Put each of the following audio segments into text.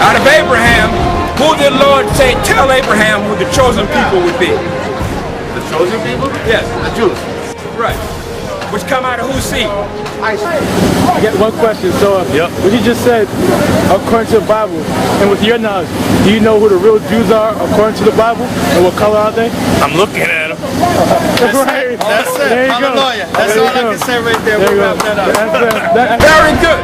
Out of Abraham, who did the Lord say, tell Abraham who the chosen people would be? The chosen people? Yes. The Jews. Right. Which come out of whose seed? I get one question. So, what you just said, according to the Bible, and with your knowledge, do you know who the real Jews are according to the Bible? And what color are they? I'm looking at them. Right. That's it. There you go. Hallelujah. That's There all you I go. can say right there. There We'll you wrap go. that up. Very good.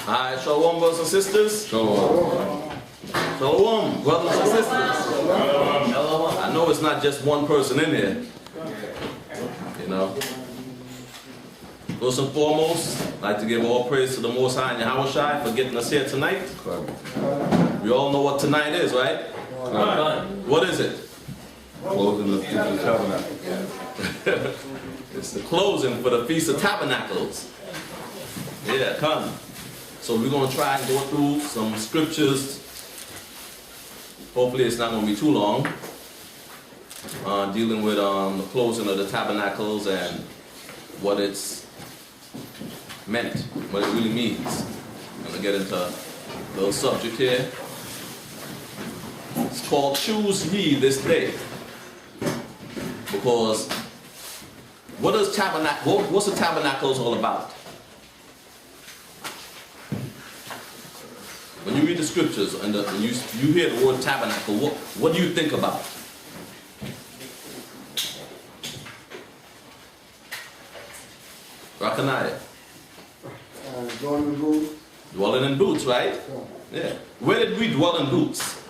Alright, shalom, brothers and sisters. Shalom. Shalom, brothers and sisters. I know it's not just one person in here. You know. First and foremost, I'd like to give all praise to the Most High and Yahweh Shai for getting us here tonight. We all know what tonight is, right? What is it? Closing the Feast of Tabernacles. It's the closing for the Feast of Tabernacles. Yeah, come. So we're going to try and go through some scriptures. Hopefully it's not going to be too long. Dealing with the closing of the tabernacles and what it's meant, what it really means. I'm going to get into a little subject here. It's called Choose Ye This Day. Because what's the tabernacles all about? When you read the scriptures and you hear the word tabernacle, what do you think about? Rakanaya. Dwelling in booths. Dwelling in booths, right? Yeah. Where did we dwell in booths?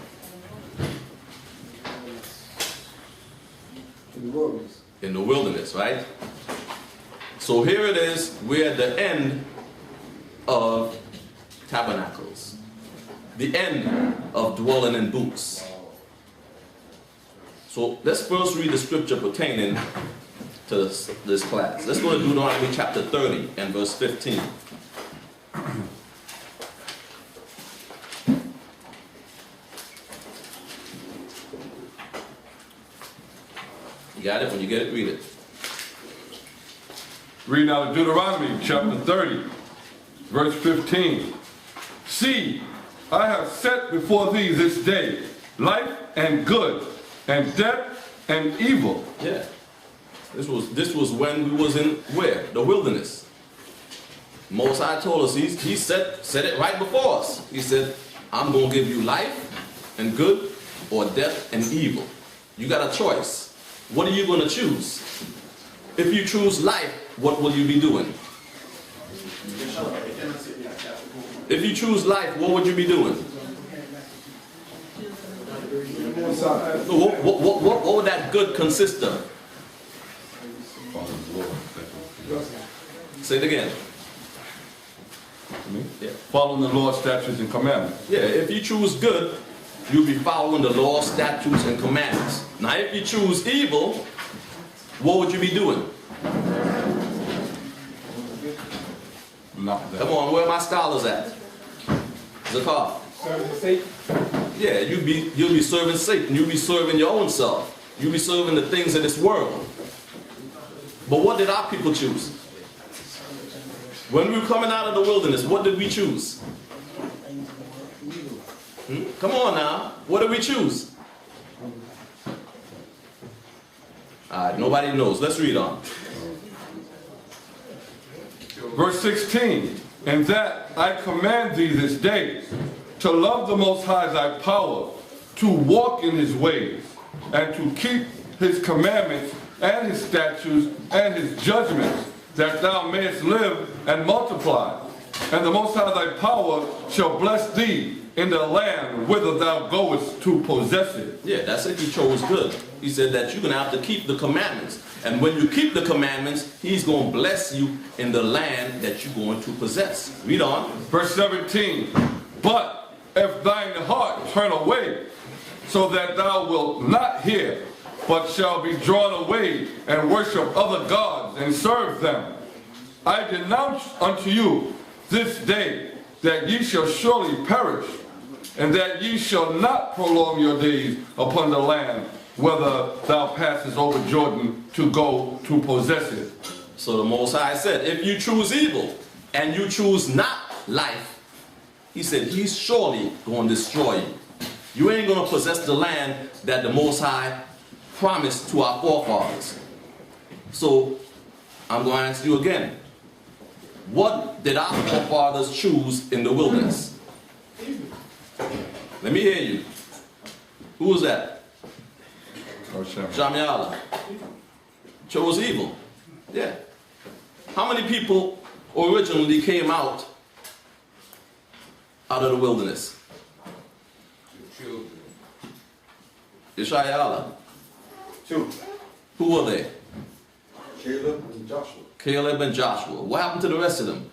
In the wilderness. In the wilderness, right? So here it is, we're at the end of tabernacles. The end of dwelling in booths. So let's first read the scripture pertaining to this class. Let's go to Deuteronomy chapter 30 and verse 15. You got it? When you get it, read it. Reading out of Deuteronomy chapter 30, verse 15. See, I have set before thee this day life and good, and death and evil. Yeah. This was when we was in where? The wilderness. Most High told us, he said it right before us. He said, I'm going to give you life and good or death and evil. You got a choice. What are you going to choose? If you choose life, what will you be doing? If you choose life, what would you be doing? What would that good consist of? Say it again. Yeah. Following the Lord's statutes and commandments. Yeah, if you choose good, you'll be following the law, statutes, and commandments. Now, if you choose evil, what would you be doing? Not that. Come on, where are my scholars at? Zakar. Serving Satan. Yeah, you'll be serving Satan. You'll be serving your own self. You'll be serving the things of this world. But what did our people choose? When we were coming out of the wilderness, what did we choose? Come on now. What did we choose? Alright, nobody knows. Let's read on. Verse 16. And that I command thee this day to love the Most High thy power, to walk in his ways, and to keep his commandments and his statutes and his judgments, that thou mayest live and multiply. And the Most High thy power shall bless thee in the land whither thou goest to possess it. Yeah, that's if you chose good. He said that you're going to have to keep the commandments. And when you keep the commandments, he's going to bless you in the land that you're going to possess. Read on. Verse 17. But if thine heart turn away, so that thou wilt not hear, but shall be drawn away and worship other gods and serve them. I denounce unto you this day that ye shall surely perish, and that ye shall not prolong your days upon the land, whether thou passest over Jordan to go to possess it. So the Most High said, if you choose evil and you choose not life, he said, he's surely going to destroy you. You ain't going to possess the land that the Most High promised to our forefathers. So I'm going to ask you again, what did our forefathers choose in the wilderness? Let me hear you. Who was that? Shamiala. Chose evil. Yeah. How many people originally came out of the wilderness? Yeshayala. Two. Who were they? Caleb and Joshua. Caleb and Joshua. What happened to the rest of them?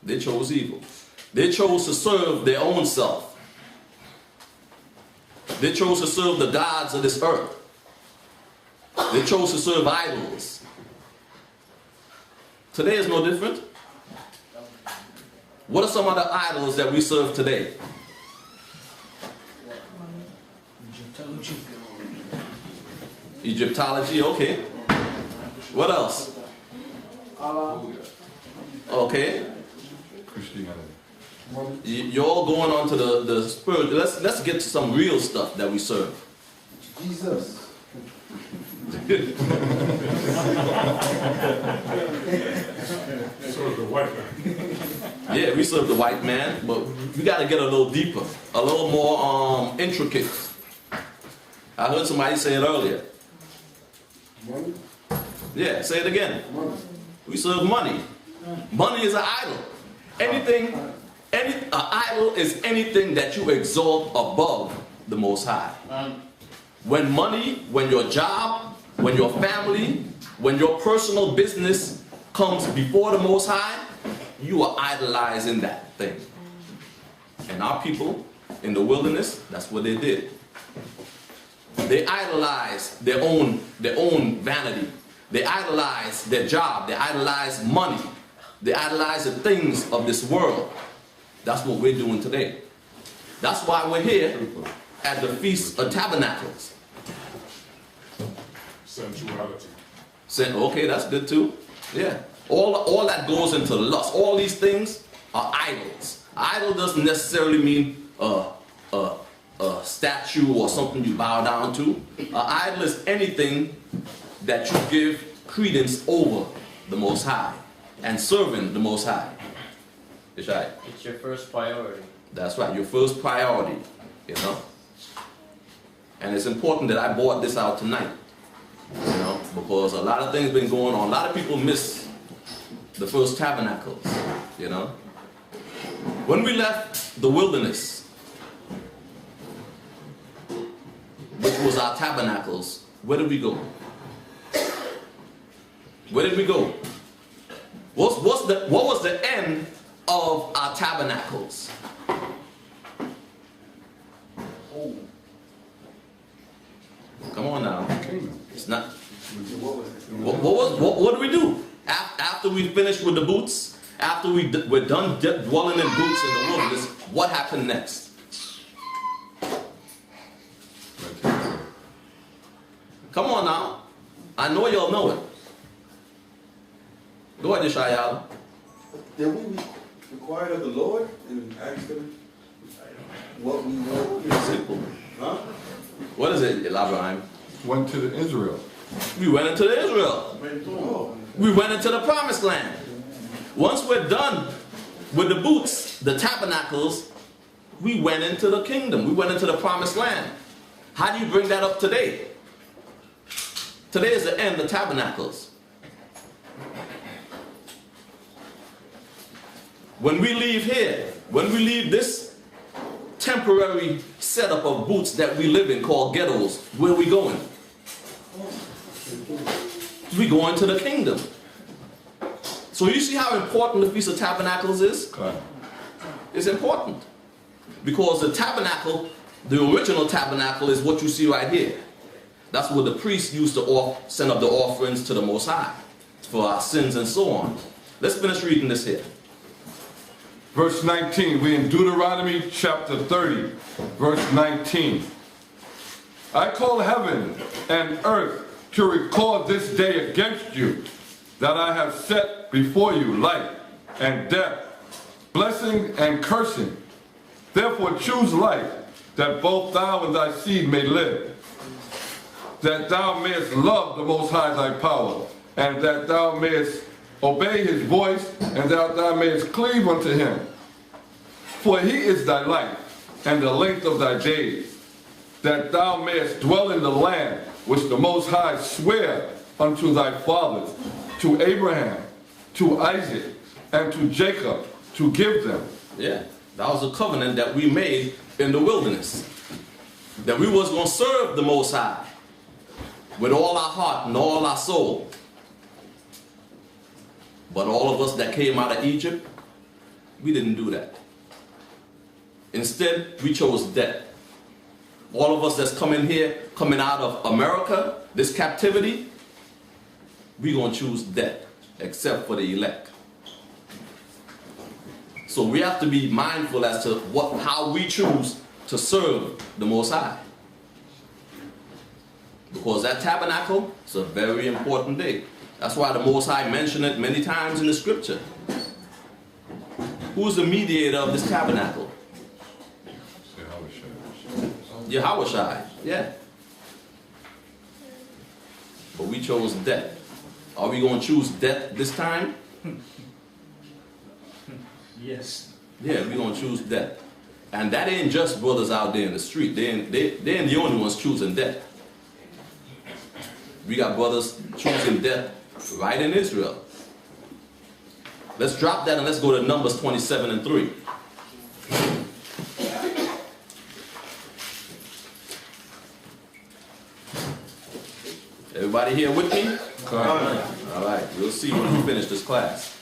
They chose evil. They chose to serve their own self. They chose to serve the gods of this earth. They chose to serve idols. Today is no different. What are some of the idols that we serve today? Egyptology, okay. What else? Okay. Christianity. You're all going on to the spirit. Let's get to some real stuff that we serve. Jesus. Yeah, we serve the white man, but we got to get a little deeper, a little more intricate. I heard somebody say it earlier. Money. Yeah, say it again. Money. We serve money. Money is an idol. An idol is anything that you exalt above the Most High. When money, when your job, when your family, when your personal business comes before the Most High, you are idolizing that thing. And our people in the wilderness, that's what they did. They idolized their own vanity. They idolized their job. They idolized money. They idolized the things of this world. That's what we're doing today. That's why we're here at the Feast of Tabernacles. Sensuality. Okay, that's good too. Yeah. All that goes into lust. All these things are idols. Idol doesn't necessarily mean a statue or something you bow down to. An idol is anything that you give credence over the Most High and serving the Most High. It's right. It's your first priority. That's right, your first priority, you know. And it's important that I brought this out tonight, you know, because a lot of things been going on. A lot of people miss the first tabernacles, you know. When we left the wilderness, which was our tabernacles, where did we go? Where did we go? What was the end of our tabernacles? Come on now. It's not. What do we do? After we finished with the boots, after we're done dwelling in boots in the wilderness, what happened next? Come on now. I know y'all know it. Go ahead, Yeshayala. Did we require of the Lord and ask him what we want? Simple. Huh? What is it, Abraham? Went to the Israel. We went into Israel. Oh. We went into the promised land. Once we're done with the boots, the tabernacles, we went into the kingdom. We went into the promised land. How do you bring that up today? Today is the end of tabernacles. When we leave here, when we leave this temporary setup of boots that we live in called ghettos, where are we going? We go into the kingdom. So you see how important the Feast of Tabernacles is? Okay. It's important. Because the tabernacle The original tabernacle is what you see right here. That's where the priests used to send up the offerings to the Most High for our sins and so on. Let's finish reading this here. Verse 19, we in Deuteronomy chapter 30, verse 19. I call heaven and earth to record this day against you, that I have set before you life and death, blessing and cursing. Therefore choose life, that both thou and thy seed may live, that thou mayest love the Most High thy power, and that thou mayest obey his voice, and that thou mayest cleave unto him. For he is thy life, and the length of thy days, that thou mayest dwell in the land which the Most High sware unto thy fathers, to Abraham, to Isaac, and to Jacob, to give them. Yeah, that was a covenant that we made in the wilderness. That we was going to serve the Most High with all our heart and all our soul. But all of us that came out of Egypt, we didn't do that. Instead, we chose death. All of us that's coming here, coming out of America, this captivity, we're going to choose death, except for the elect. So we have to be mindful as to how we choose to serve the Most High. Because that tabernacle is a very important day. That's why the Most High mentioned it many times in the scripture. Who's the mediator of this tabernacle? Yahushua, yeah. But we chose death. Are we going to choose death this time? Yes. Yeah, we're going to choose death. And that ain't just brothers out there in the street. They ain't the only ones choosing death. We got brothers choosing death right in Israel. Let's drop that and let's go to Numbers 27 and 3. Everybody here with me? All right, we'll see when we finish this class.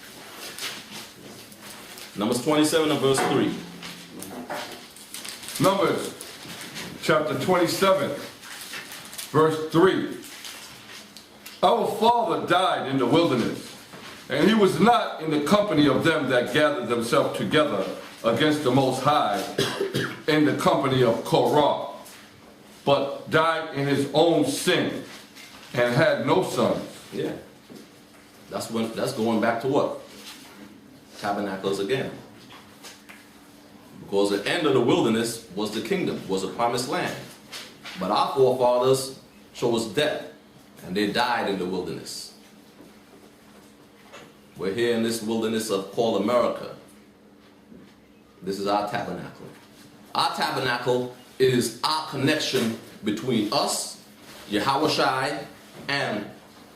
Numbers 27 and verse 3. Numbers chapter 27, verse 3. Our father died in the wilderness, and he was not in the company of them that gathered themselves together against the Most High in the company of Korah, but died in his own sin and had no sons. Yeah. That's going back to what? Tabernacles again. Because the end of the wilderness was the kingdom, was the promised land. But our forefathers chose death, and they died in the wilderness. We're here in this wilderness called America. This is our tabernacle. Our tabernacle is our connection between us, Yahushua, and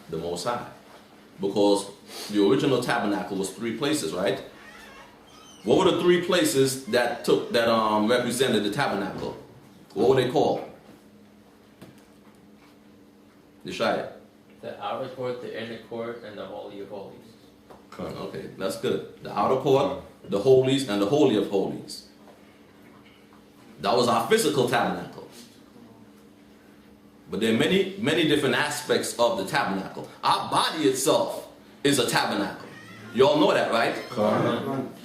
the Most High. Because the original tabernacle was 3 places, right? What were the 3 places that represented the tabernacle? What were they called? Yeshaya. The outer court, the inner court, and the Holy of Holies. Okay, that's good. The outer court, the holies, and the Holy of Holies. That was our physical tabernacle. But there are many, many different aspects of the tabernacle. Our body itself is a tabernacle. You all know that, right?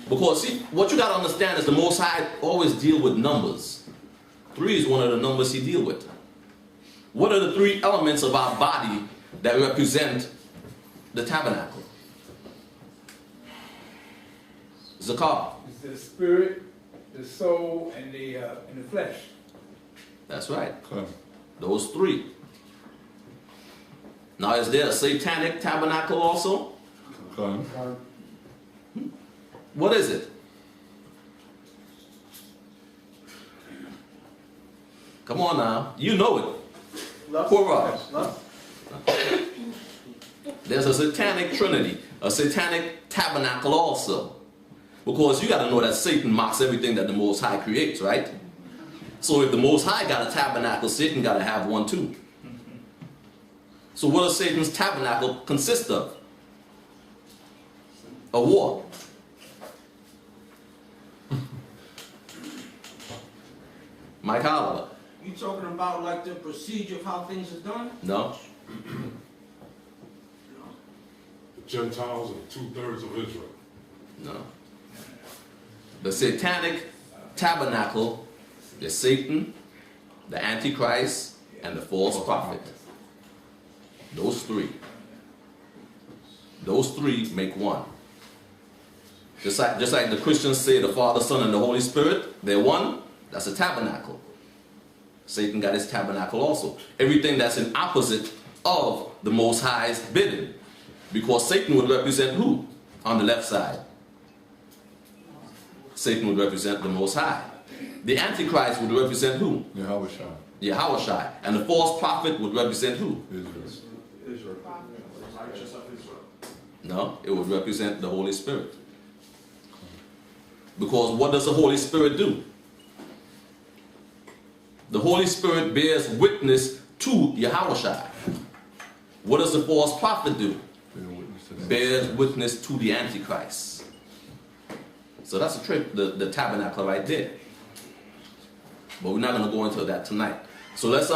Because see, what you got to understand is the Most High always deal with numbers. 3 is one of the numbers he deal with. What are the 3 elements of our body that represent the tabernacle? Zakar. It's the spirit, the soul, and the flesh. That's right. Those 3. Now, is there a satanic tabernacle also? What is it? Come on now. You know it. Korah. There's a satanic trinity, a satanic tabernacle also. Because you got to know that Satan mocks everything that the Most High creates, right? So if the Most High got a tabernacle, Satan got to have one too. So what does Satan's tabernacle consist of? A war. Mike Oliver. You talking about like the procedure of how things are done? No? The Gentiles are 2/3 of Israel. No. The satanic tabernacle is Satan, the Antichrist, and the false prophet. Those three. Those three make one. Just like the Christians say the Father, Son, and the Holy Spirit, they're one. That's a tabernacle. Satan got his tabernacle also. Everything that's in opposite of the Most High's bidding. Because Satan would represent who? On the left side. Satan would represent the Most High. The Antichrist would represent who? Yahushua. And the false prophet would represent who? Israel. No, it would represent the Holy Spirit. Because what does the Holy Spirit do? The Holy Spirit bears witness to Yahushua. What does the false prophet do? Bears witness to the Antichrist. So that's the tabernacle right there. But we're not going to go into that tonight. So let's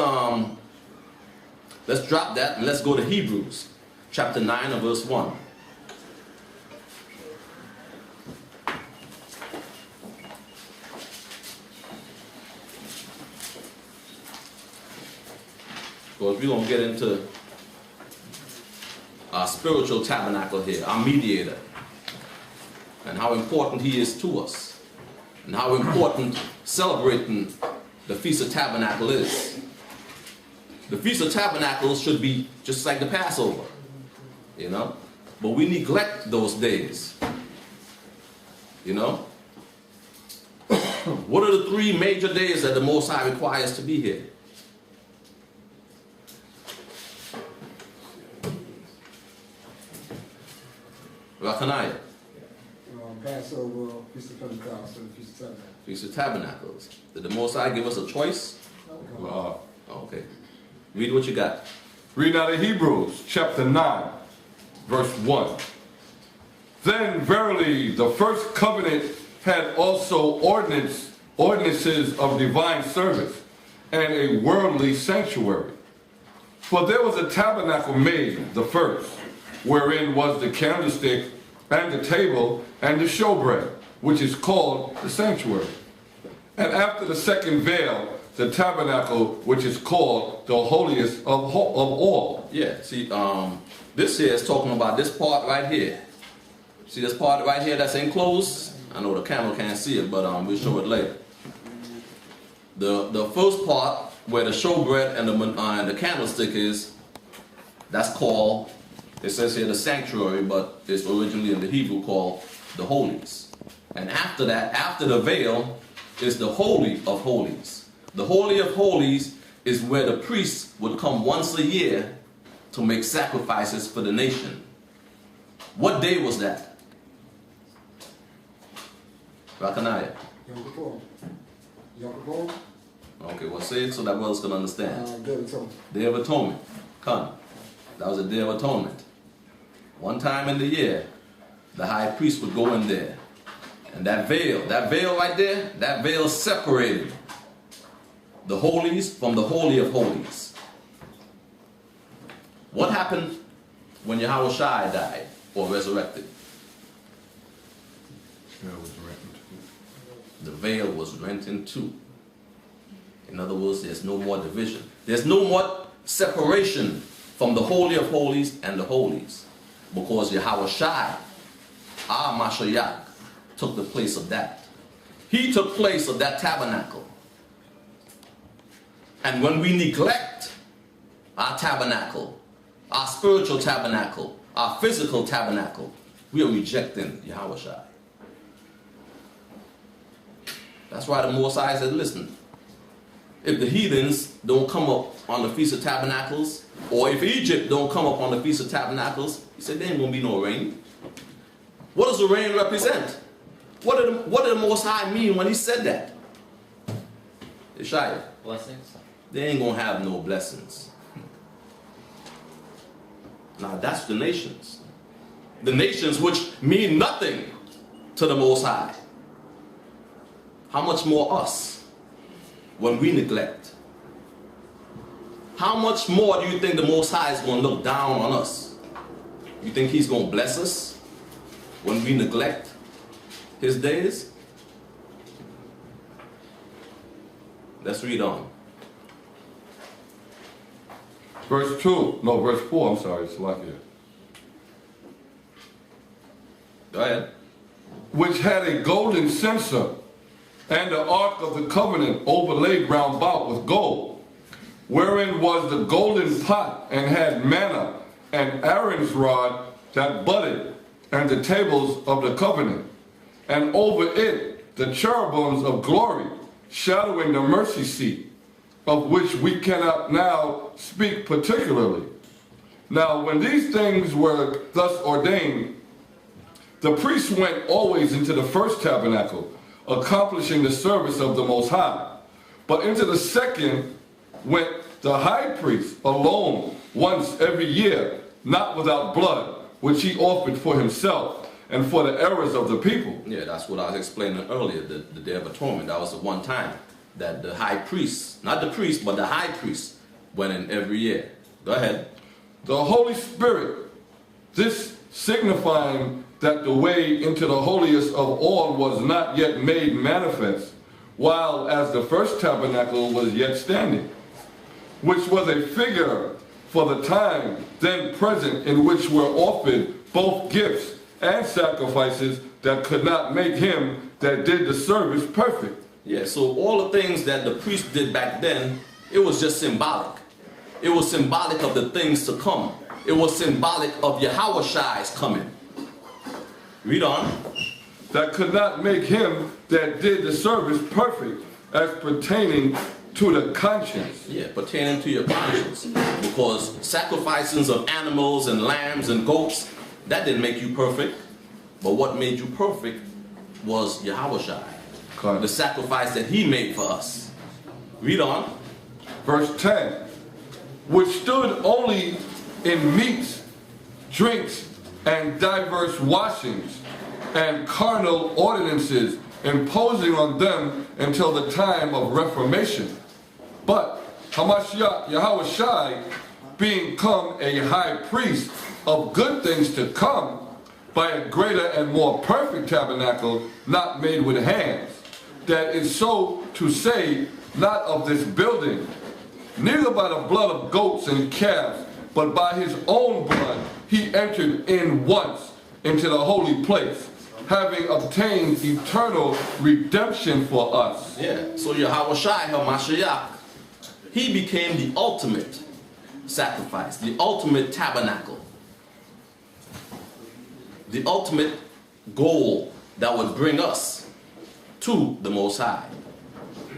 drop that and let's go to Hebrews chapter 9 and verse 1. Because we're going to get into our spiritual tabernacle here, our mediator, and how important he is to us, and how important celebrating the Feast of Tabernacle is. The Feast of Tabernacles should be just like the Passover, you know, but we neglect those days, you know. What are the 3 major days that the Most High requires to be here? Rakanaya. Passover, Feast of Pentecost, and Feast of Tabernacles. Feast of Tabernacles. Did the Most High give us a choice? Wow. Okay. Read what you got. Read out of Hebrews chapter 9, verse 1. Then verily the first covenant had also ordinances of divine service and a worldly sanctuary. For there was a tabernacle made, the first, wherein was the candlestick and the table and the showbread, which is called the sanctuary. And after the second veil, the tabernacle, which is called the holiest of all. Yeah, see, this here is talking about this part right here. See this part right here that's enclosed? I know the camera can't see it, but we'll show it later. The first part, where the showbread and the candlestick is, that's called, it says here the sanctuary, but it's originally in the Hebrew called the holies. And after that, after the veil, is the Holy of Holies. The Holy of Holies is where the priests would come once a year to make sacrifices for the nation. What day was that? Rakanaya. Yom Kippur. Yom Kippur. Okay, well say it so that brothers can understand. Day of Atonement. Day of Atonement. Come. That was a Day of Atonement. One time in the year, the high priest would go in there. And that veil right there, that veil separated the holies from the Holy of Holies. What happened when Yahushua died or resurrected? The veil was rent in two. In other words, there's no more division. There's no more separation from the Holy of Holies and the Holies. Because Yahushua, our Mashiach, took the place of that. He took place of that tabernacle. And when we neglect our tabernacle, our spiritual tabernacle, our physical tabernacle, we are rejecting Yahushua. That's why the Most High said, listen, if the heathens don't come up on the Feast of Tabernacles, or if Egypt don't come up on the Feast of Tabernacles, he said there ain't going to be no rain. What does the rain represent? What did the Most High mean when he said that? Ishaya. Blessings. They ain't going to have no blessings. Now that's the nations. The nations which mean nothing to the Most High. How much more us? when we neglect? How much more do you think the Most High is going to look down on us? You think he's going to bless us when we neglect his days? Let's read on. Verse 4, I'm sorry, Salakia. Go ahead. Which had a golden censer, and the ark of the covenant overlaid round about with gold, wherein was the golden pot, and had manna, and Aaron's rod that budded, and the tables of the covenant, and over it the cherubims of glory, shadowing the mercy seat, of which we cannot now speak particularly. Now, when these things were thus ordained, the priests went always into the first tabernacle, accomplishing the service of the Most High. But into the second went the high priest alone once every year, not without blood, which he offered for himself and for the errors of the people. Yeah, that's what I was explaining earlier, the Day of Atonement. That was the one time that the high priest, not the priest, but the high priest went in every year. Go ahead. The Holy Spirit, this signifying that the way into the holiest of all was not yet made manifest, while as the first tabernacle was yet standing, which was a figure for the time then present, in which were offered both gifts and sacrifices that could not make him that did the service perfect. Yeah, so all the things that the priest did back then, it was just symbolic. It was symbolic of the things to come. It was symbolic of Yahushai's coming. Read on. That could not make him that did the service perfect as pertaining to the conscience. Yeah, pertaining to your conscience. Because sacrifices of animals and lambs and goats, that didn't make you perfect. But what made you perfect was Yahushai. The sacrifice that he made for us. Read on. Verse 10. Which stood only in meats, drinks, and diverse washings, and carnal ordinances, imposing on them until the time of Reformation. But Hamashiach Yahushai, being come a high priest of good things to come, by a greater and more perfect tabernacle, not made with hands, that is so to say, not of this building, neither by the blood of goats and calves, but by his own blood he entered in once into the holy place, having obtained eternal redemption for us. Yeah, so Yahushai HaMashiach, he became the ultimate sacrifice, the ultimate tabernacle, the ultimate goal that would bring us to the Most High.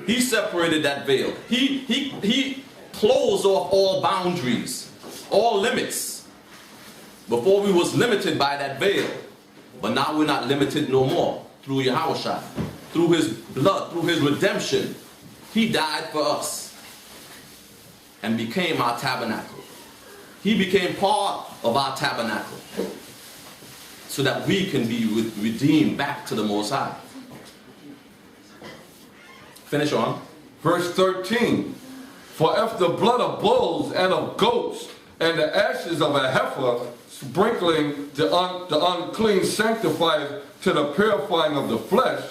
He separated that veil. He closed off all boundaries, all limits. Before we was limited by that veil, but now we're not limited no more through Yahushua, through his blood, through his redemption. He died for us and became our tabernacle. He became part of our tabernacle so that we can be redeemed back to the Most High. Finish on. Verse 13. For if the blood of bulls and of goats and the ashes of a heifer sprinkling the unclean sanctified to the purifying of the flesh,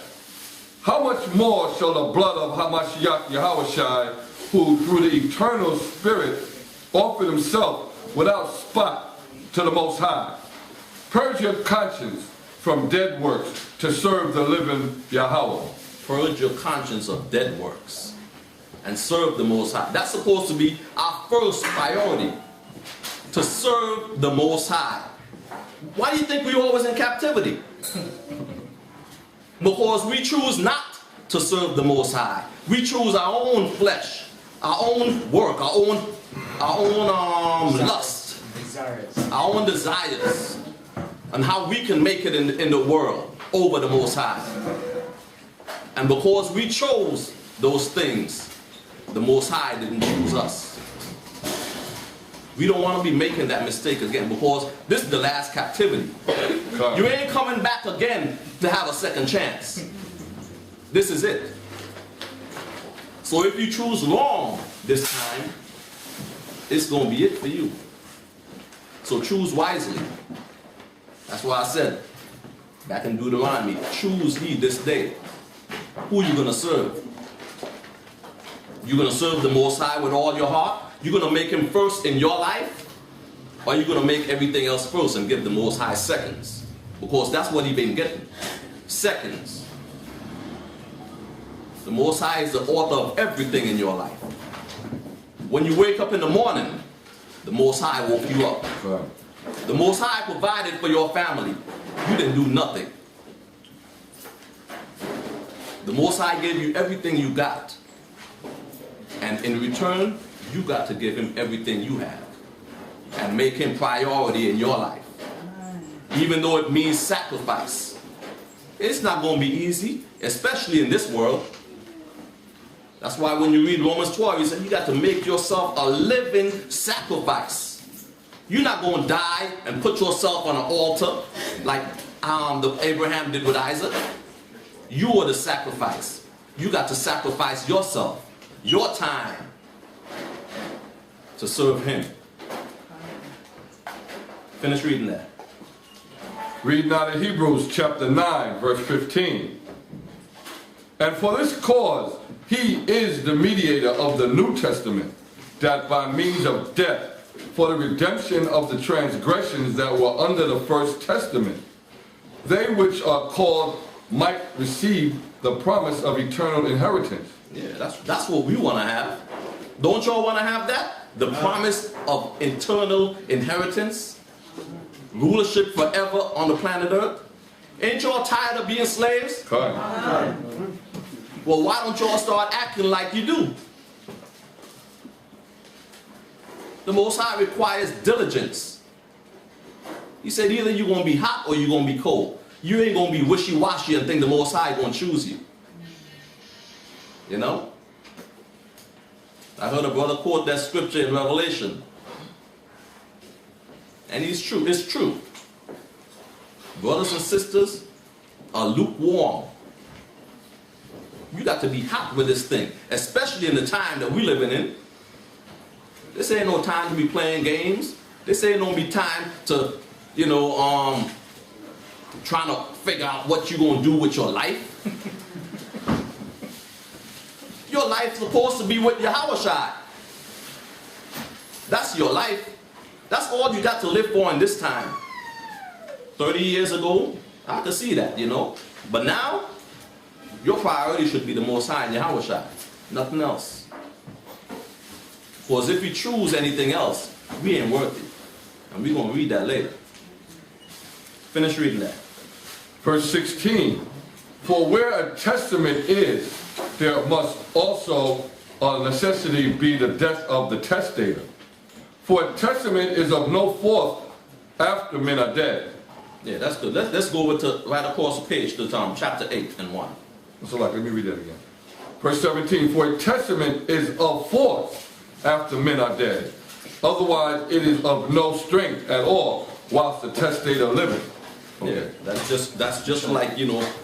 how much more shall the blood of Hamashiach Yahushai, who through the eternal Spirit offered himself without spot to the Most High, purge your conscience from dead works to serve the living Yahweh. Purge your conscience of dead works and serve the Most High. That's supposed to be our first priority, to serve the Most High. Why do you think we're always in captivity? Because we choose not to serve the Most High. We choose our own flesh, our own work, our own lust, our own desires, and how we can make it in the world over the Most High. And because we chose those things, the Most High didn't choose us. We don't want to be making that mistake again, because this is the last captivity. You ain't coming back again to have a second chance. This is it. So if you choose wrong this time, it's going to be it for you. So choose wisely. That's why I said, back in Deuteronomy, choose ye this day. Who are you going to serve? You're going to serve the Most High with all your heart? You're going to make him first in your life? Or are you going to make everything else first and give the Most High seconds? Because that's what he's been getting. Seconds. The Most High is the author of everything in your life. When you wake up in the morning, the Most High woke you up. The Most High provided for your family. You didn't do nothing. The Most High gave you everything you got. And in return, you got to give him everything you have. And make him priority in your life. Even though it means sacrifice. It's not going to be easy, especially in this world. That's why when you read Romans 12, he said you got to make yourself a living sacrifice. You're not going to die and put yourself on an altar like Abraham did with Isaac. You are the sacrifice. You got to sacrifice yourself, your time, to serve him. Finish reading that. Read now to Hebrews chapter 9, verse 15. And for this cause, he is the mediator of the New Testament, that by means of death, for the redemption of the transgressions that were under the first testament, they which are called might receive the promise of eternal inheritance. Yeah, that's what we want to have. Don't y'all want to have that? The promise of eternal inheritance? Rulership forever on the planet Earth? Ain't y'all tired of being slaves? Correct. Well, why don't y'all start acting like you do? The Most High requires diligence. He said either you're going to be hot or you're going to be cold. You ain't going to be wishy-washy and think the Most High is going to choose you. You know? I heard a brother quote that scripture in Revelation. And it's true. Brothers and sisters are lukewarm. You got to be hot with this thing, especially in the time that we're living in. This ain't no time to be playing games. This ain't no be time to, trying to figure out what you're going to do with your life. Your life's supposed to be with Yahushua. That's your life. That's all you got to live for in this time. 30 years ago, I could see that, But now, your priority should be the Most High and Yahushua. Nothing else. Because if you choose anything else, we ain't worth it. And we're going to read that later. Finish reading that. Verse 16. For where a testament is, there must also of necessity be the death of the testator. For a testament is of no force after men are dead. Yeah, that's good. Let's go over to right across the page to chapter 8 and 1. So let me read that again. Verse 17, for a testament is of force after men are dead. Otherwise it is of no strength at all whilst the testator liveth. Okay. Yeah, that's just like,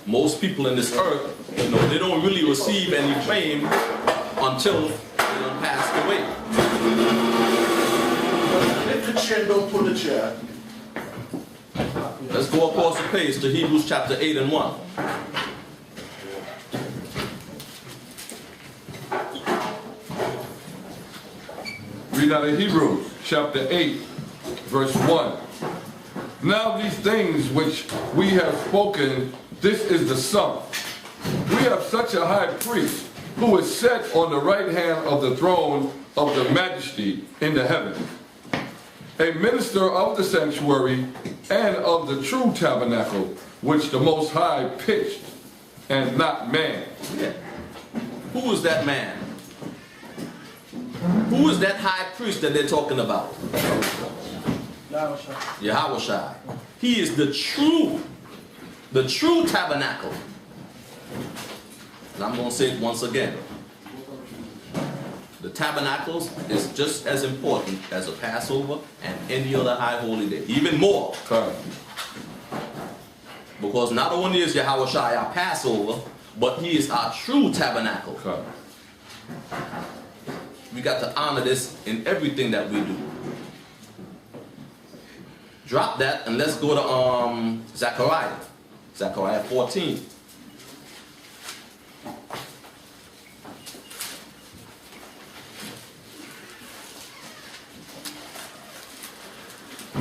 most people in this earth, they don't really receive any fame until they done passed away. If the chair don't pull the chair. Let's go across the page to Hebrews chapter 8 and 1. Read out of Hebrews chapter 8, verse 1. Now these things which we have spoken, this is the sum. We have such a high priest who is set on the right hand of the throne of the majesty in the heavens, a minister of the sanctuary and of the true tabernacle, which the Most High pitched, and not man. Yeah. Who is that man? Who is that high priest that they're talking about? Yahushua. He is the true tabernacle. And I'm going to say it once again. The tabernacles is just as important as a Passover and any other high holy day. Even more. Because not only is Yahushua our Passover, but he is our true tabernacle. We got to honor this in everything that we do. Drop that and let's go to Zechariah. Zechariah 14.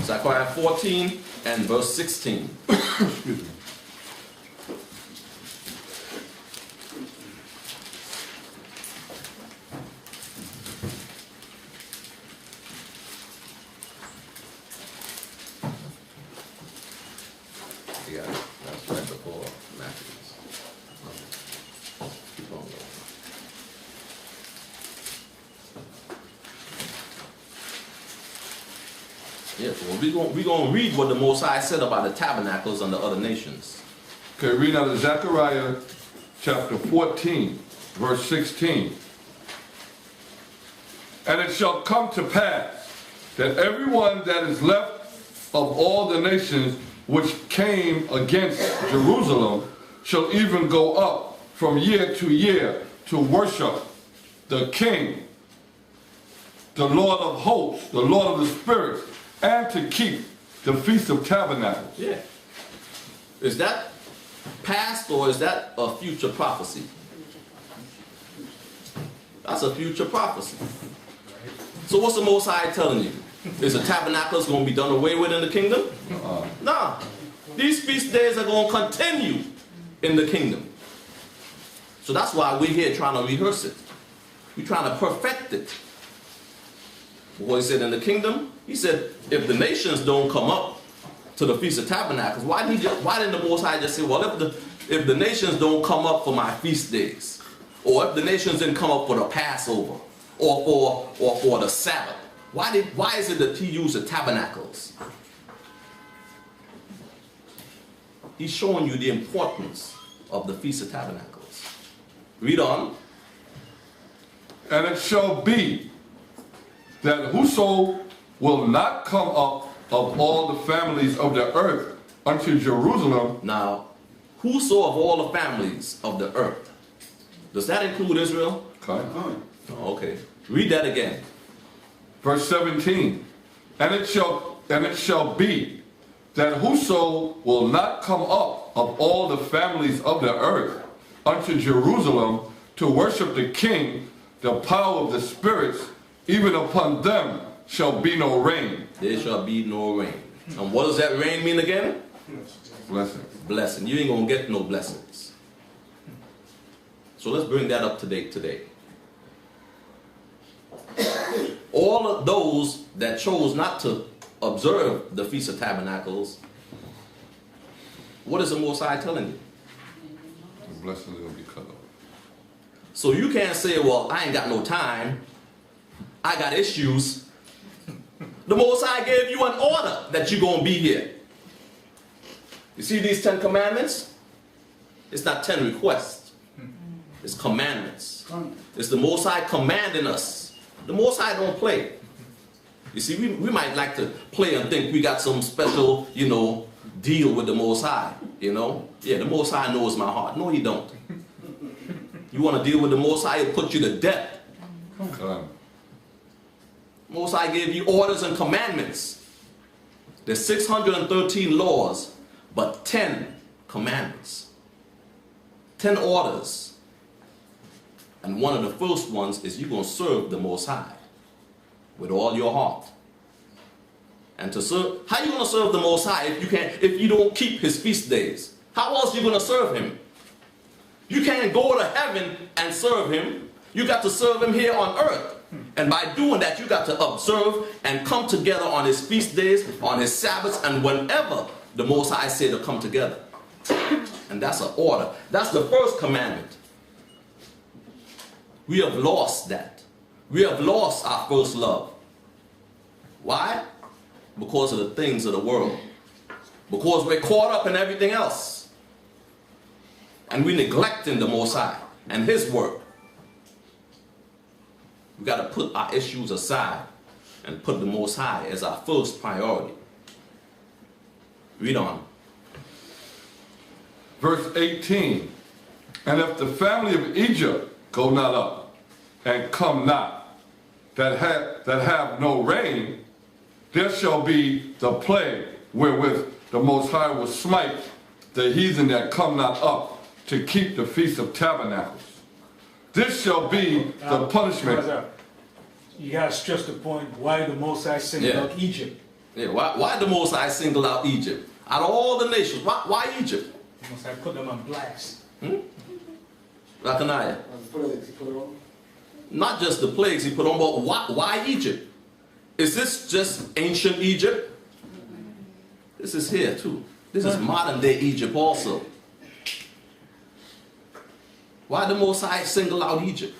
Zechariah 14 and verse 16. Excuse me. Yeah, that's right before Matthew. Keep on going. Yeah, well, we're going to read what the Most High said about the tabernacles and the other nations. Okay, read out of Zechariah chapter 14, verse 16. And it shall come to pass that everyone that is left of all the nations which came against Jerusalem shall even go up from year to year to worship the King, the Lord of hosts, the Lord of the spirits, and to keep the Feast of Tabernacles. Yeah. Is that past or is that a future prophecy? That's a future prophecy. So what's the Most High telling you? Is the tabernacles going to be done away with in the kingdom? Nah. These feast days are going to continue in the kingdom. So that's why we're here trying to rehearse it. We're trying to perfect it. What he said in the kingdom, he said, if the nations don't come up to the Feast of Tabernacles, why didn't the Most High just say, well, if the nations don't come up for my feast days, or if the nations didn't come up for the Passover, or for the Sabbath, why is it that he used the tabernacles? He's showing you the importance of the Feast of Tabernacles. Read on. And it shall be that whoso will not come up of all the families of the earth unto Jerusalem. Now, whoso of all the families of the earth. Does that include Israel? Okay. Okay. Read that again. Verse 17. And it shall be that whoso will not come up of all the families of the earth unto Jerusalem to worship the King, the power of the spirits, even upon them shall be no rain. There shall be no rain. And what does that rain mean again? Blessings. Blessing. You ain't going to get no blessings. So let's bring that up to date today. All of those that chose not to observe the Feast of Tabernacles, what is the Most High telling you? The blessings will be cut off. So you can't say, well, I ain't got no time. I got issues. The Most High gave you an order that you're going to be here. You see these 10 commandments? It's not 10 requests. It's commandments. It's the Most High commanding us. The Most High don't play. You see, we might like to play and think we got some special, deal with the Most High, Yeah, the Most High knows my heart. No, he don't. You want to deal with the Most High, he'll put you to death. Okay. Most High gave you orders and commandments. There's 613 laws, but 10 commandments. 10 orders. And one of the first ones is you're going to serve the Most High with all your heart. And to serve, how are you going to serve the Most High if you don't keep his feast days? How else are you going to serve him? You can't go to heaven and serve him. You got to serve him here on earth. And by doing that, you got to observe and come together on his feast days, on his Sabbaths, and whenever the Most High said to come together. And that's an order. That's the first commandment. We have lost that. We have lost our first love. Why? Because of the things of the world. Because we're caught up in everything else. And we're neglecting the Most High and his work. We got to put our issues aside and put the Most High as our first priority. Read on. Verse 18. And if the family of Egypt go not up, and come not, that have no rain, there shall be the plague wherewith the Most High will smite the heathen that come not up to keep the Feast of Tabernacles. This shall be the punishment. You gotta stress the point why the Most High singled out Egypt. Yeah, why the Most High single out Egypt? Out of all the nations, why Egypt? The Most High put them on blast. Rakanaya. Not just the plagues he put on, but why Egypt? Is this just ancient Egypt? This is here too. This is modern day Egypt also. Why the Most High single out Egypt?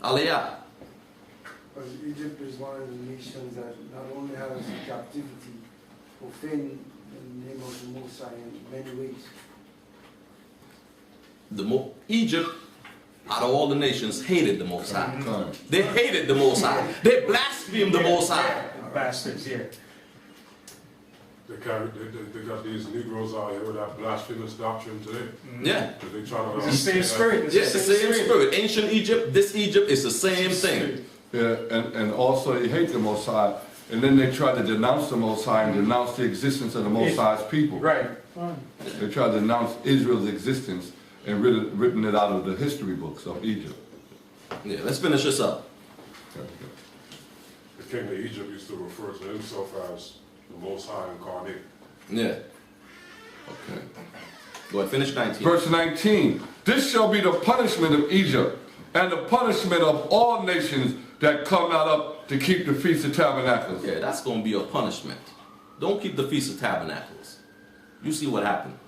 Aliyah. Because Egypt is one of the nations that not only has captivity, offend the name of the Most High in many ways. Egypt, out of all the nations, hated the Most High. They hated the Most High. They blasphemed the Most High. Bastards, yeah. They got these Negroes out here with that blasphemous doctrine today. Yeah. They try to, It's the same spirit. Yes, the same spirit. Ancient Egypt, this Egypt is the same thing. Yeah, and also they hate the Most High, and then they try to denounce the Most High and denounce the existence of the Most High's people. Right. They try to denounce Israel's existence and written it out of the history books of Egypt. Yeah, let's finish this up. the king of Egypt used to refer to himself as the Most High incarnate. Yeah. Okay. Go ahead, finish 19. Verse 19. This shall be the punishment of Egypt, and the punishment of all nations that come not up to keep the Feast of Tabernacles. Yeah, that's going to be a punishment. Don't keep the Feast of Tabernacles. You see what happened.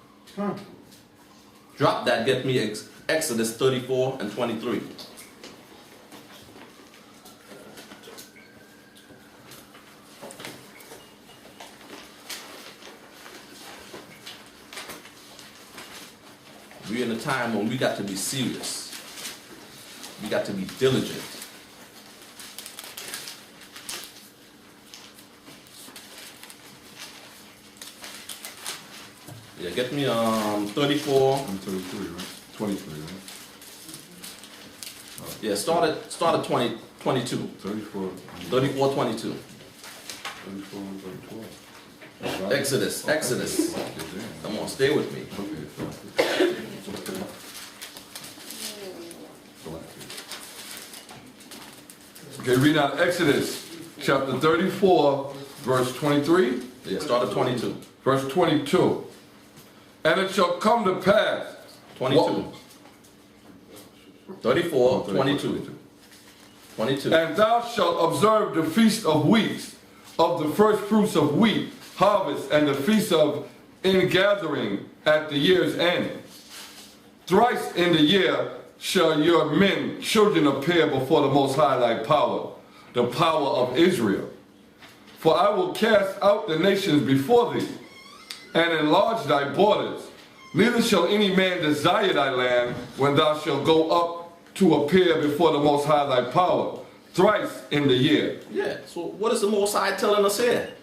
Drop that, get me Exodus 34 and 23. We're in a time when we got to be serious. We got to be diligent. Yeah, get me 34. I'm 33, right? 23, right? Yeah, start at 22. 34. 34, 22. 34 and 34. Right. Exodus. Come on, stay with me. Okay, read out Exodus chapter 34, verse 23. Yeah, start at 22. Verse 22. And it shall come to pass. 22. 34, 22. 22. And thou shalt observe the feast of weeks, of the first fruits of wheat, harvest, and the feast of ingathering at the year's end. Thrice in the year shall your men, children, appear before the Most High thy power, the power of Israel. For I will cast out the nations before thee, and enlarge thy borders. Neither shall any man desire thy land when thou shalt go up to appear before the Most High thy power, thrice in the year. Yeah, so what is the Most High telling us here?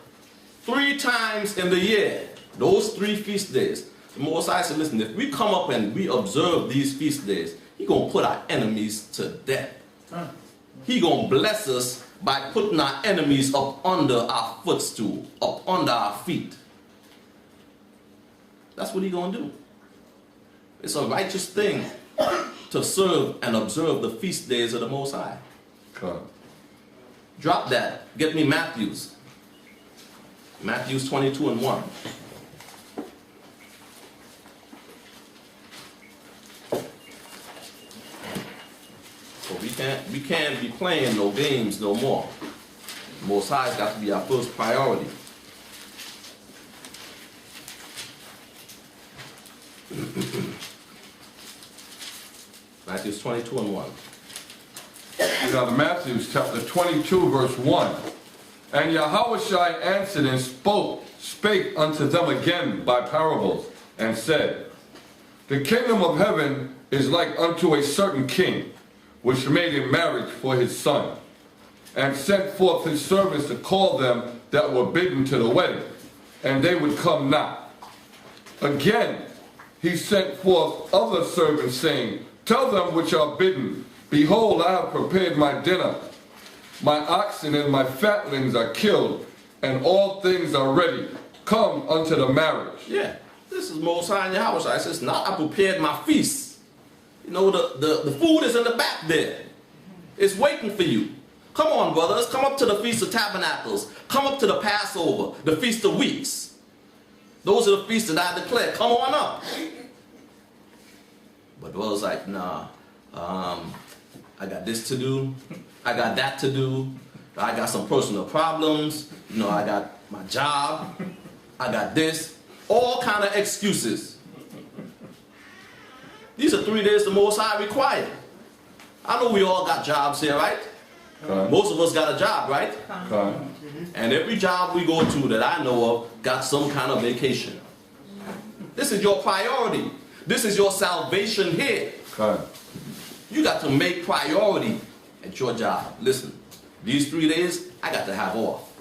3 times in the year, those 3 feast days. The Most High said, listen, if we come up and we observe these feast days, He gonna put our enemies to death. He gonna bless us by putting our enemies up under our footstool, up under our feet. That's what He gonna do. It's a righteous thing to serve and observe the feast days of the Most High. Come. Drop that. Get me Matthews. Matthews 22 and 1. So we can't be playing no games no more. Most High's got to be our first priority. Matthews 22 and 1. Now, Matthew chapter 22, verse 1. And Yahushua answered and spake unto them again by parables, and said, The kingdom of heaven is like unto a certain king, which made a marriage for his son, and sent forth his servants to call them that were bidden to the wedding, and they would come not. Again, he sent forth other servants, saying, Tell them which are bidden, behold, I have prepared my dinner. My oxen and my fatlings are killed, and all things are ready. Come unto the marriage. Yeah, this is Most High in Yahweh. I says, now I prepared my feast. You know, the food is in the back there. It's waiting for you. Come on, brothers. Come up to the Feast of Tabernacles. Come up to the Passover, the Feast of Weeks. Those are the feasts that I declare. Come on up. But brothers like, nah, I got this to do. I got that to do. I got some personal problems. You know, I got my job. I got this. All kind of excuses. These are 3 days the Most High required. I know we all got jobs here, right? Most of us got a job, right? And every job we go to that I know of got some kind of vacation. This is your priority. This is your salvation here. You got to make priority at your job. Listen, these 3 days, I got to have off.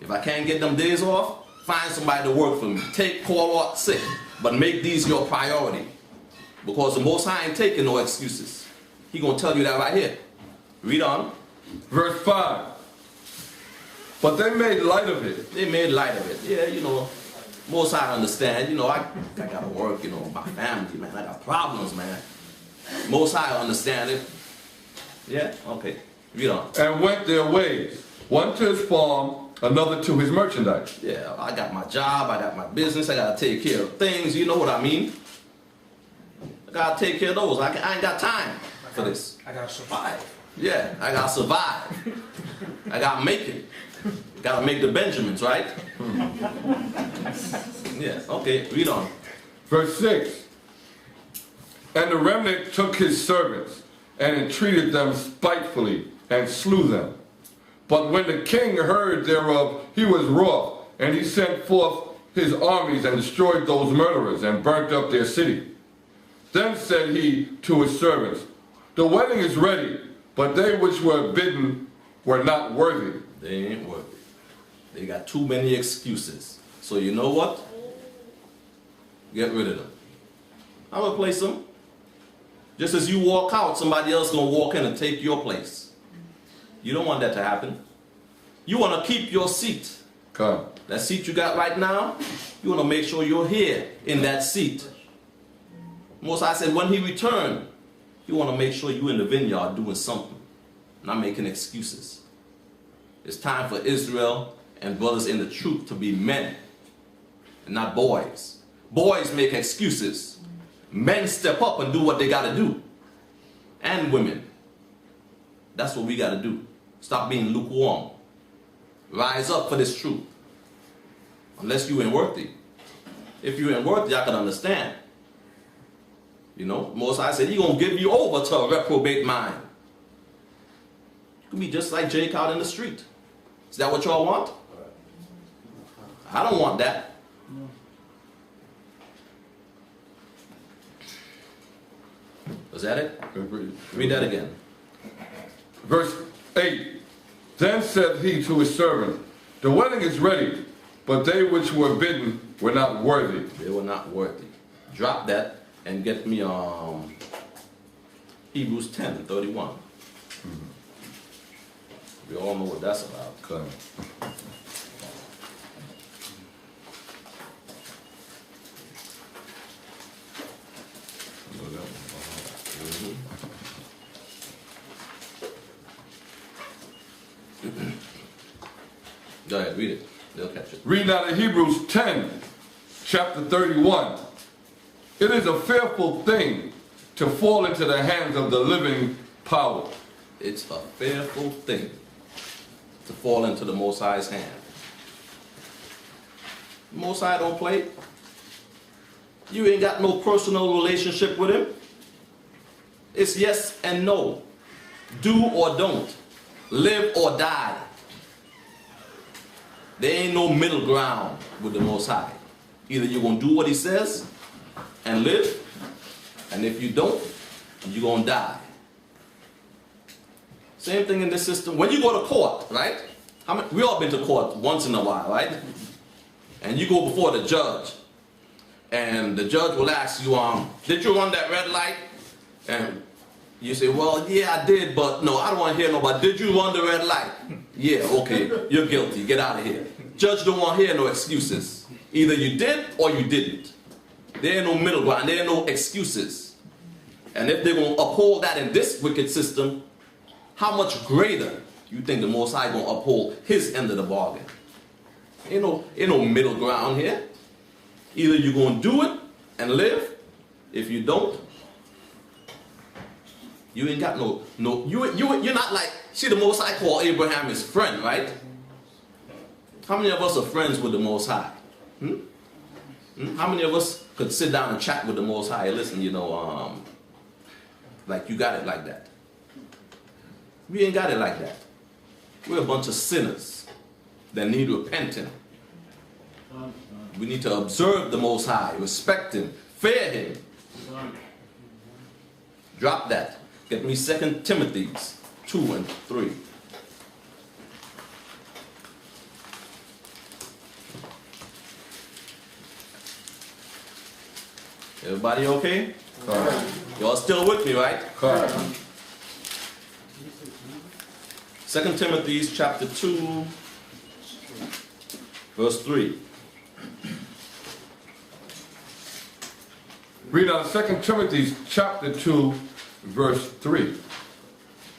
If I can't get them days off, find somebody to work for me. Call out sick, but make these your priority. Because the Most High ain't taking no excuses. He gonna tell you that right here. Read on. Verse 5. But they made light of it. They made light of it. Yeah, you know, Most High understand. You know, I gotta work, you know, my family, man. I got problems, man. Most High understand it. Yeah? Okay. Read on. And went their ways, one to his farm, another to his merchandise. Yeah, I got my job, I got my business, I gotta take care of things, you know what I mean? I gotta take care of those. I ain't got time for this. I gotta survive. Yeah, I gotta survive. I gotta make it. Gotta make the Benjamins, right? Yeah, okay, read on. Verse 6. And the remnant took his servants and entreated them spitefully and slew them. But when the king heard thereof, he was wroth, and he sent forth his armies and destroyed those murderers and burnt up their city. Then said he to his servants, the wedding is ready, but they which were bidden were not worthy. They ain't worthy. They got too many excuses. So you know what? Get rid of them. I'll replace them. Just as you walk out, somebody else gonna walk in and take your place. You don't want that to happen. You want to keep your seat. Come. That seat you got right now, you want to make sure you're here in that seat. Most High said when he returned, you want to make sure you're in the vineyard doing something, not making excuses. It's time for Israel and brothers in the truth to be men and not boys. Boys make excuses. Men step up and do what they got to do. And women. That's what we got to do. Stop being lukewarm. Rise up for this truth. Unless you ain't worthy. If you ain't worthy, I can understand. You know, Most High said, He gonna give you over to a reprobate mind. You can be just like Jake out in the street. Is that what y'all want? I don't want that. Was that it? Read that again. Verse 8. Then said he to his servant, the wedding is ready, but they which were bidden were not worthy. They were not worthy. Drop that and get me Hebrews 10:31. We all know what that's about. Okay. Go ahead, read it. They'll catch it. Read out of Hebrews 10, chapter 31. It is a fearful thing to fall into the hands of the living power. It's a fearful thing to fall into the Most High's hand. The Most High don't play. You ain't got no personal relationship with Him. It's yes and no. Do or don't. Live or die. There ain't no middle ground with the Most High. Either you're going to do what He says and live, and if you don't, you're going to die. Same thing in this system. When you go to court, right? We all been to court once in a while, right? And you go before the judge, and the judge will ask you, did you run that red light? And you say, well, yeah, I did, but no, I don't want to hear nobody. Did you run the red light? Yeah, okay, you're guilty. Get out of here. Judge don't want to hear no excuses. Either you did or you didn't. There ain't no middle ground. There ain't no excuses. And if they're going to uphold that in this wicked system, how much greater you think the Most High going to uphold his end of the bargain? Ain't no middle ground here. Either you're going to do it and live. If you don't, you ain't got you're not like, see, the Most High called Abraham his friend, right? How many of us are friends with the Most High? How many of us could sit down and chat with the Most High? Listen, like you got it like that. We ain't got it like that. We're a bunch of sinners that need repenting. We need to observe the Most High, respect him, fear him. Drop that. Get me 2 Timothy 2 and 3. Everybody okay? Y'all still with me, right? 2 Timothy chapter 2, verse 3. Read out 2 Timothy chapter 2, verse 3.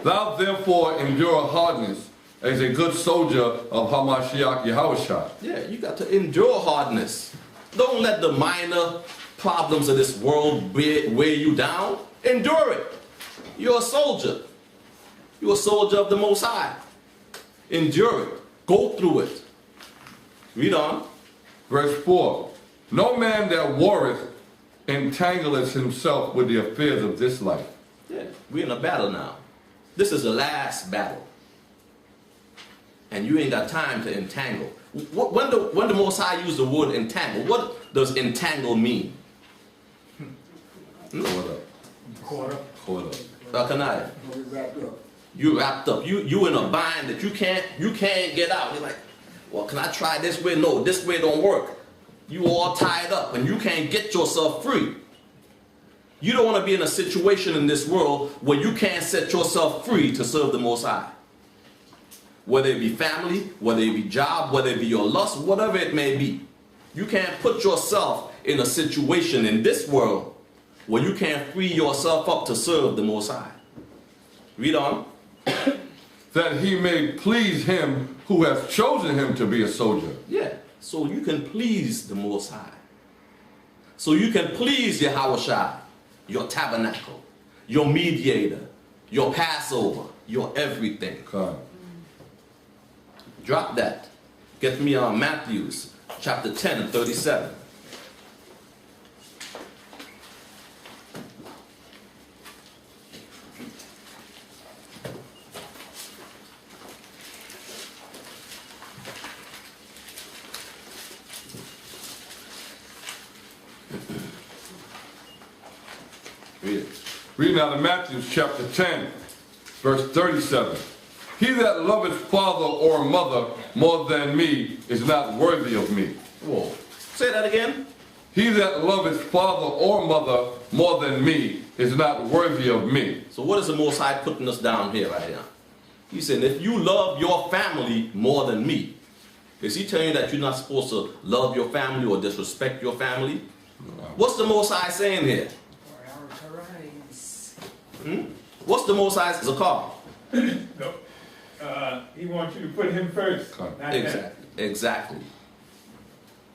Thou therefore endure hardness as a good soldier of Hamashiach Yahushua. Yeah, you got to endure hardness. Don't let the minor problems of this world weigh you down. Endure it. You're a soldier. You're a soldier of the Most High. Endure it. Go through it. Read on. Verse 4. No man that warreth entangleth himself with the affairs of this life. Yeah, we're in a battle now. This is the last battle. And you ain't got time to entangle. When the Most High used the word entangle, what does entangle mean? Caught up. Kanai. You wrapped up. You in a bind that you can't get out. You're like, well, can I try this way? No, this way don't work. You all tied up and you can't get yourself free. You don't want to be in a situation in this world where you can't set yourself free to serve the Most High. Whether it be family, whether it be job, whether it be your lust, whatever it may be. You can't put yourself in a situation in this world where you can't free yourself up to serve the Most High. Read on. That he may please him who has chosen him to be a soldier. Yeah, so you can please the Most High. So you can please Yahushua, your tabernacle, your mediator, your Passover, your everything. God. Drop that. Get me on Matthew chapter 10 and 37. Read it. Reading out of Matthew chapter 10, verse 37. He that loveth father or mother more than me is not worthy of me. Whoa. Say that again. He that loveth father or mother more than me is not worthy of me. So what is the Most High putting us down here right now? He said, if you love your family more than me, is he telling you that you're not supposed to love your family or disrespect your family? What's the Most High saying here? What's the Most High? Zakar. He wants you to put him first. Exactly.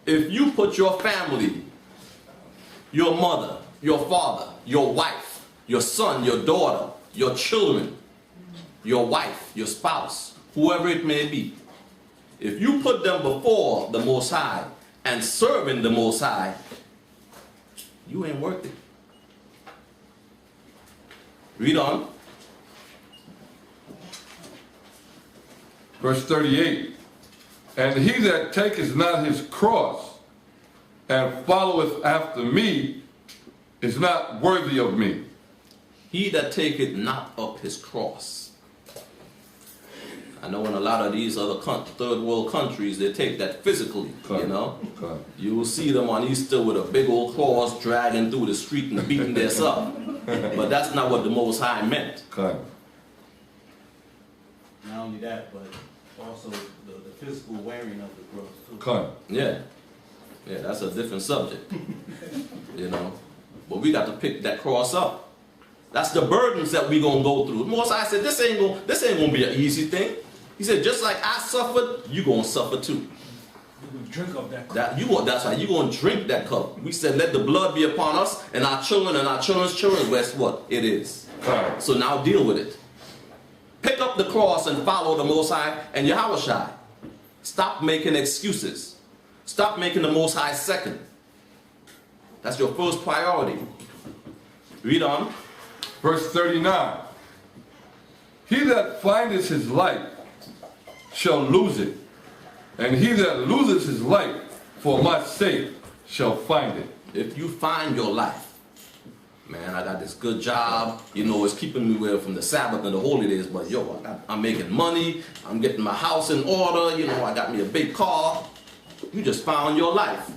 If you put your family, your mother, your father, your wife, your son, your daughter, your children, your wife, your spouse, whoever it may be, if you put them before the Most High and serving the Most High, you ain't worth it. Read on. Verse 38. And he that taketh not his cross and followeth after me is not worthy of me. He that taketh not up his cross. I know in a lot of these other third world countries, they take that physically, you know. You will see them on Easter with a big old cross dragging through the street and beating their up. But that's not what the Most High meant. Okay. Not only that, but also the physical wearing of the cross too. Okay. Yeah. Yeah, that's a different subject. You know. But we got to pick that cross up. That's the burdens that we gonna go through. Most High said, this ain't gonna be an easy thing. He said, just like I suffered, you gonna suffer too. You will drink of that cup. That's right. You gonna drink that cup. We said, let the blood be upon us and our children and our children's children. Guess what? It is. Okay. So now deal with it. Pick up the cross and follow the Most High and Yahushua. Stop making excuses. Stop making the Most High second. That's your first priority. Read on. Verse 39. He that findeth his life shall lose it, and he that loses his life for my sake shall find it. If you find your life, man, I got this good job, you know, it's keeping me away from the Sabbath and the holy days, but yo, I'm making money, I'm getting my house in order, you know, I got me a big car. You just found your life,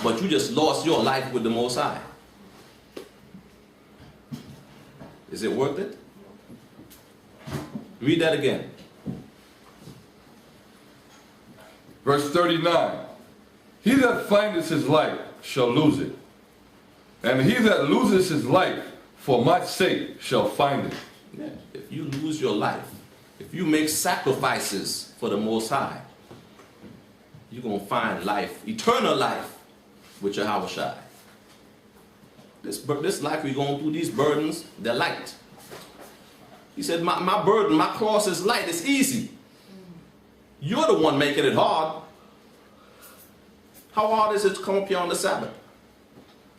but you just lost your life with the Most High. Is it worth it? Read that again. Verse 39. He that findeth his life shall lose it, and he that loses his life for my sake shall find it. Yeah. If you lose your life, if you make sacrifices for the Most High, you're going to find life, eternal life, with Yahushua. This life we're going through, these burdens, they're light. He said, my burden, my cross is light, it's easy. You're the one making it hard. How hard is it to come up here on the Sabbath?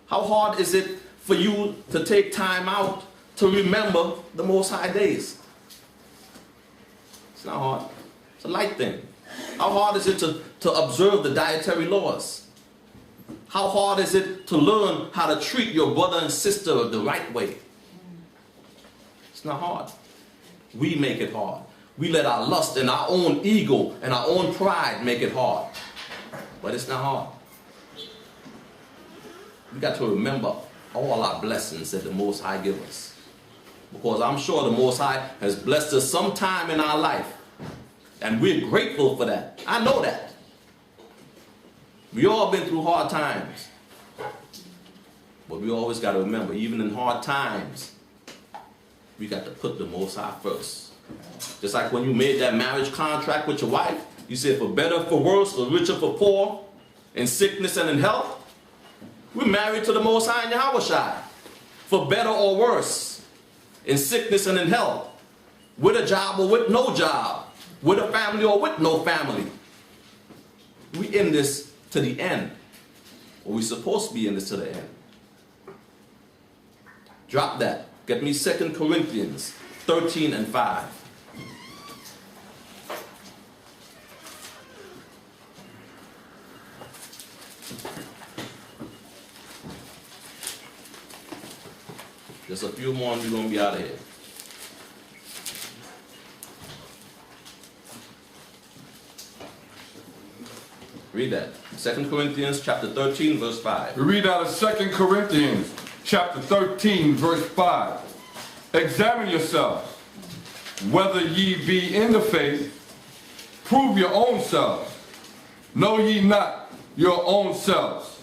How hard is it for you to take time out to remember the Most High days? It's not hard. It's a light thing. How hard is it to observe the dietary laws? How hard is it to learn how to treat your brother and sister the right way? It's not hard. We make it hard. We let our lust and our own ego and our own pride make it hard. But it's not hard. We got to remember all our blessings that the Most High give us. Because I'm sure the Most High has blessed us sometime in our life. And we're grateful for that. I know that. We all been through hard times. But we always got to remember, even in hard times, we got to put the Most High first. Just like when you made that marriage contract with your wife, you said for better, for worse, for richer, for poor, in sickness and in health. We're married to the Most High and Yahushua. For better or worse, in sickness and in health, with a job or with no job, with a family or with no family. We in this to the end. Or we're supposed to be in this to the end. Drop that. Get me 2 Corinthians 13 and 5. Just a few more and we're going to be out of here. Read that. 2 Corinthians chapter 13, verse 5. We read out of 2 Corinthians chapter 13, verse 5. Examine yourselves, whether ye be in the faith. Prove your own selves. Know ye not your own selves,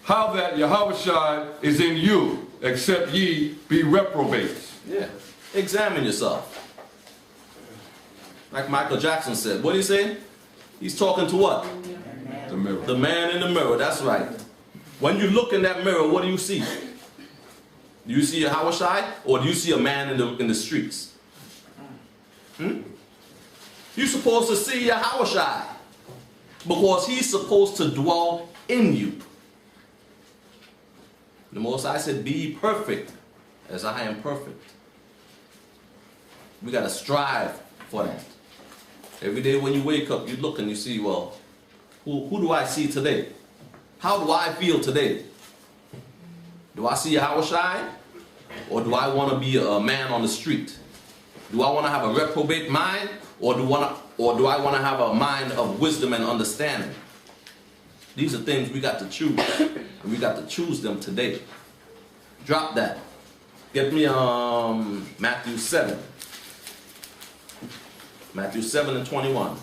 how that Yahushua is in you, except ye be reprobates. Yeah. Examine yourself. Like Michael Jackson said. What did he say? He's talking to what? The mirror. The man in the mirror, that's right. When you look in that mirror, what do you see? Do you see a Yahushua or do you see a man in the streets? You're supposed to see Yahushua because he's supposed to dwell in you. The Most High said, be perfect as I am perfect. We got to strive for that. Every day when you wake up, you look and you see, well, who do I see today? How do I feel today? Do I see Yahushua? Or do I want to be a man on the street? Do I want to have a reprobate mind? Or do I want to have a mind of wisdom and understanding? These are things we got to choose. And we got to choose them today. Drop that. Get me Matthew 7. Matthew 7 and 21.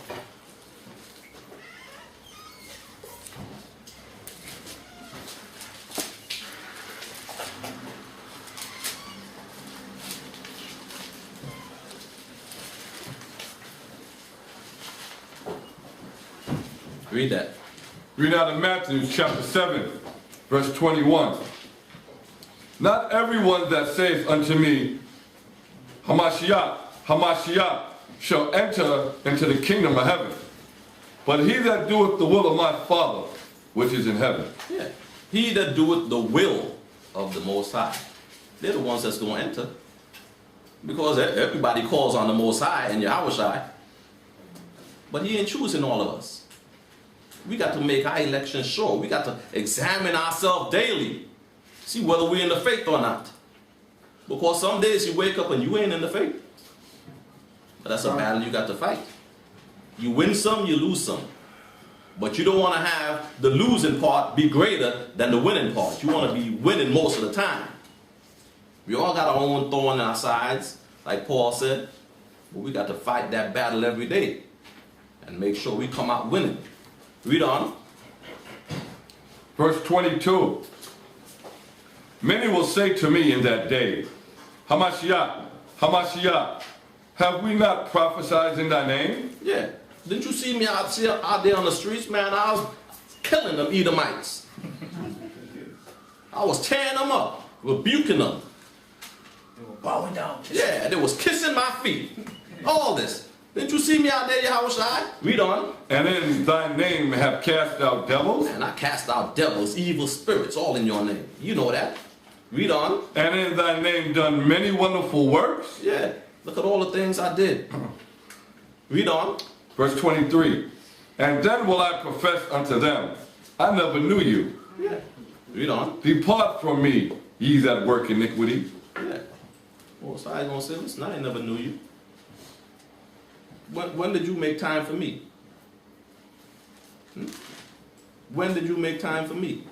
Read that. Read out of Matthew chapter 7, verse 21. Not everyone that saith unto me, Hamashiach, Hamashiach, shall enter into the kingdom of heaven, but he that doeth the will of my Father, which is in heaven. Yeah. He that doeth the will of the Most High. They're the ones that's going to enter. Because everybody calls on the Most High and Yahushai. But he ain't choosing all of us. We got to make our election sure. We got to examine ourselves daily. See whether we're in the faith or not. Because some days you wake up and you ain't in the faith. But that's a battle you got to fight. You win some, you lose some. But you don't want to have the losing part be greater than the winning part. You want to be winning most of the time. We all got our own thorn in our sides, like Paul said. But we got to fight that battle every day. And make sure we come out winning. Read on. Verse 22. Many will say to me in that day, Hamashiach, Hamashiach, have we not prophesied in thy name? Yeah. Didn't you see me out there on the streets, man? I was killing them Edomites. I was tearing them up, rebuking them. They were bowing down. Yeah, they was kissing my feet. All this. Didn't you see me out there, Yahushua? Read on. And in thy name have cast out devils. And I cast out devils, evil spirits, all in your name. You know that. Read on. And in thy name done many wonderful works. Yeah. Look at all the things I did. Read on. Verse 23. And then will I profess unto them, I never knew you. Yeah. Read on. Depart from me, ye that work iniquity. Yeah. Well, so I gonna say, listen, I never knew you. When did you make time for me? When did you make time for me?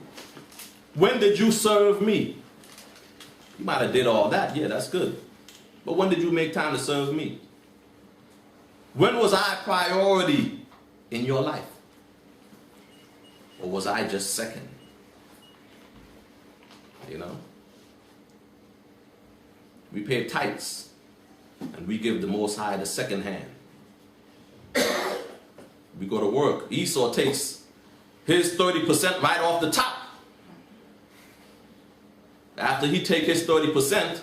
When did you serve me? You might have did all that. Yeah, that's good. But when did you make time to serve me? When was I priority in your life? Or was I just second? You know? We pay tithes. And we give the Most High the second hand. We go to work. Esau takes his 30% right off the top. After he take his 30%,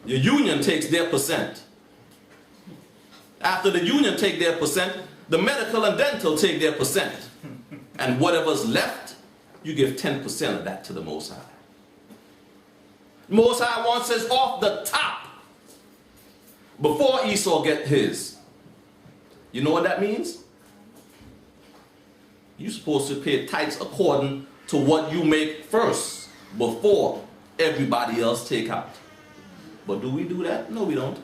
the union takes their percent. After the union take their percent, the medical and dental take their percent. And whatever's left, you give 10% of that to the Most High. The Most High wants us off the top before Esau get his. You know what that means? You're supposed to pay tithes according to what you make first, before everybody else take out. But do we do that? No, we don't.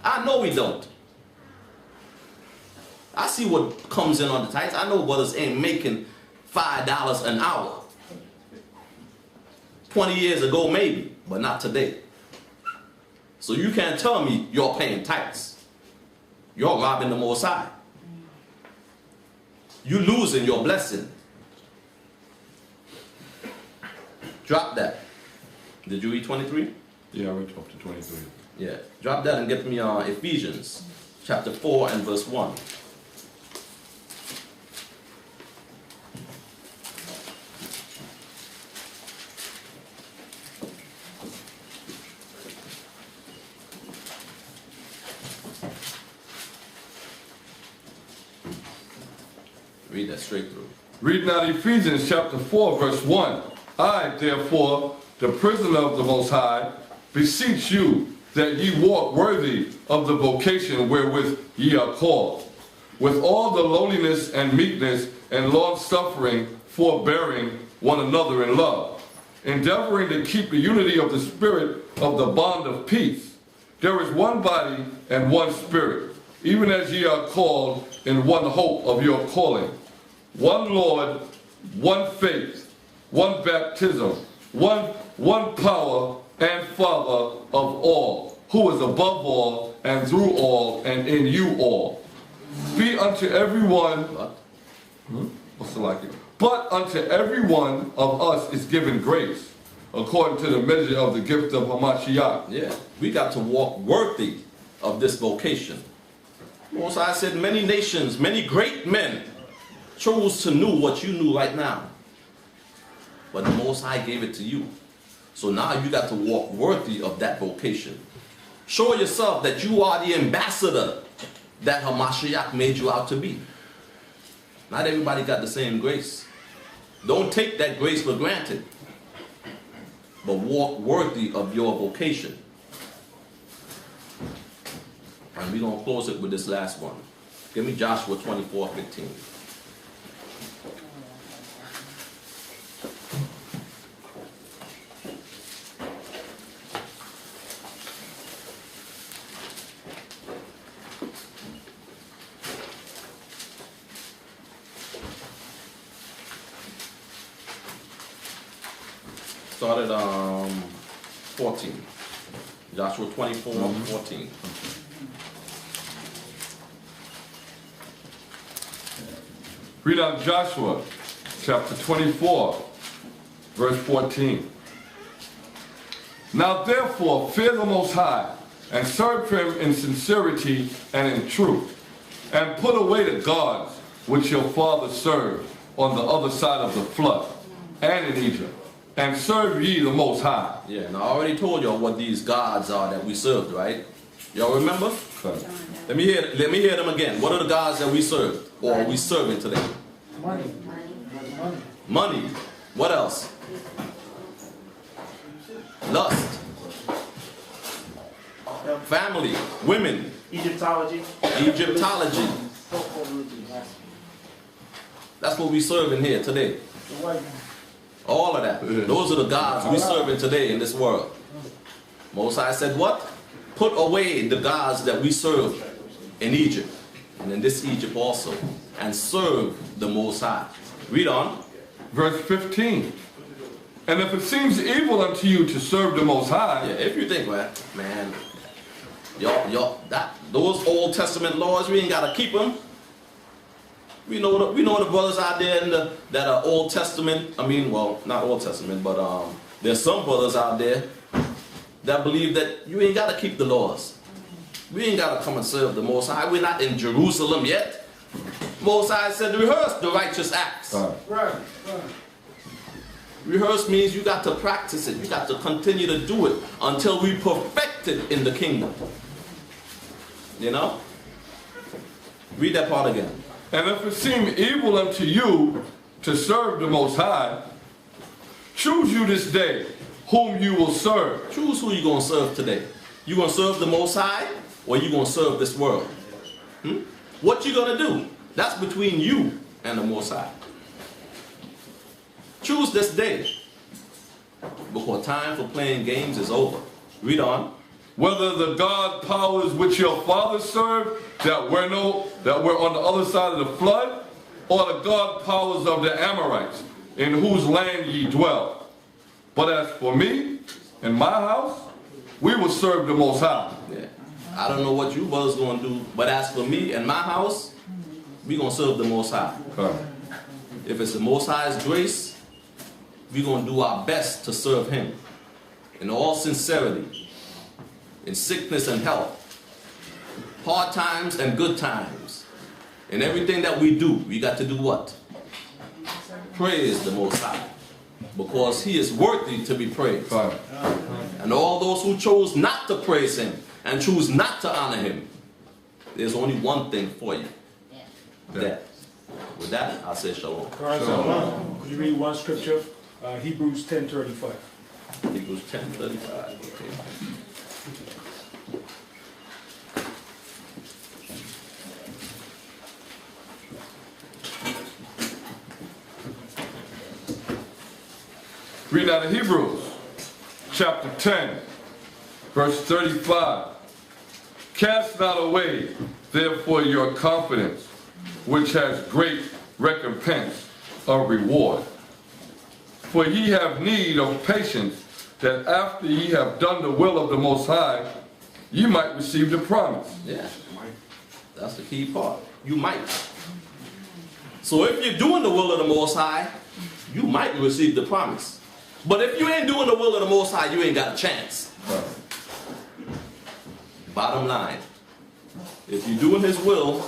I know we don't. I see what comes in on the tithes. I know brothers ain't making $5 an hour. 20 years ago maybe, but not today. So you can't tell me you're paying tithes. You're robbing the Most High. You're losing your blessing. Drop that. Did you read 23? Yeah, I read up to 23. Yeah. Drop that and get me Ephesians chapter 4 and verse 1. Read that straight through. Read now Ephesians chapter 4, verse 1. I, therefore, the prisoner of the Most High, beseech you that ye walk worthy of the vocation wherewith ye are called, with all the lowliness and meekness and long-suffering, forbearing one another in love, endeavoring to keep the unity of the Spirit of the bond of peace. There is one body and one spirit, even as ye are called in one hope of your calling. One Lord, one faith, one baptism, one power and Father of all, who is above all and through all and in you all. Be unto everyone, but unto every one of us is given grace, according to the measure of the gift of Hamashiach. Yeah, we got to walk worthy of this vocation. Most High said many nations, many great men chose to know what you knew right now. But the Most High gave it to you. So now you got to walk worthy of that vocation. Show yourself that you are the ambassador that Hamashiach made you out to be. Not everybody got the same grace. Don't take that grace for granted, but walk worthy of your vocation. And we're going to close it with this last one. Give me Joshua 24:15. Start at 14. Joshua 24:14. Read out Joshua chapter 24, verse 14. Now therefore fear the Most High, and serve him in sincerity and in truth, and put away the gods which your fathers served on the other side of the flood, and in Egypt, and serve ye the Most High. Yeah, and I already told y'all what these gods are that we served, right? Y'all remember? Let me hear them again. What are the gods that we served, or are we serving today? Money. Money. What else? Lust. Family. Women. Egyptology. Egyptology. That's what we serving here today. All of that. Those are the gods we serving today in this world. Most High said what? Put away the gods that we served in Egypt, and in this Egypt also, and serve the Most High. Read on. Verse 15. And if it seems evil unto you to serve the Most High. Yeah, if you think, well, man, those Old Testament laws, we ain't got to keep them. We know the brothers out there that are Old Testament. I mean, well, not Old Testament, but there's some brothers out there that believe that you ain't got to keep the laws. We ain't got to come and serve the Most High. We're not in Jerusalem yet. Most High said rehearse the righteous acts. Right. Rehearse means you got to practice it. You got to continue to do it until we perfect it in the kingdom. You know? Read that part again. And if it seem evil unto you to serve the Most High, choose you this day whom you will serve. Choose who you're going to serve today. You going to serve the Most High, or you going to serve this world? What you going to do? That's between you and the Most High. Choose this day, because time for playing games is over. Read on. Whether the God powers which your fathers served that were on the other side of the flood, or the God powers of the Amorites, in whose land ye dwell. But as for me and my house, we will serve the Most High. Yeah. I don't know what you brothers going to do, but as for me and my house, we going to serve the Most High. If it's the Most High's grace, we're going to do our best to serve Him in all sincerity, in sickness and health, hard times and good times. In everything that we do, we got to do what? Praise the Most High, because He is worthy to be praised. And all those who chose not to praise Him and choose not to honor Him, there's only one thing for you. Death. With that, I say shalom. Could you read one scripture? Hebrews 10:35. Hebrews 10:35. Okay. Read out of Hebrews chapter 10, verse 35. Cast not away, therefore, your confidence, which has great recompense of reward. For ye have need of patience, that after ye have done the will of the Most High, ye might receive the promise. Yeah, that's the key part. You might. So if you're doing the will of the Most High, you might receive the promise. But if you ain't doing the will of the Most High, you ain't got a chance. Bottom line, if you're doing His will,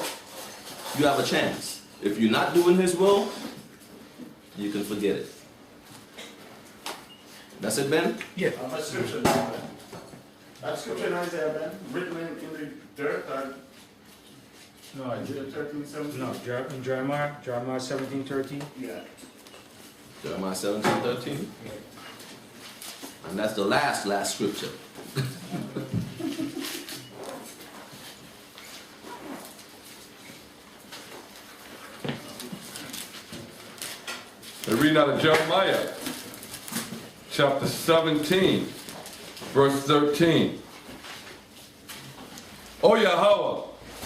you have a chance. If you're not doing His will, you can forget it. That's it, Ben? Yeah. That scripture, in Isaiah, Ben, written in the dirt, No, Isaiah 13:17. no, in Jeremiah 17:13. Yeah. Jeremiah 17:13. And that's the last scripture. We're reading out of Jeremiah, chapter 17, verse 13. O Yahweh,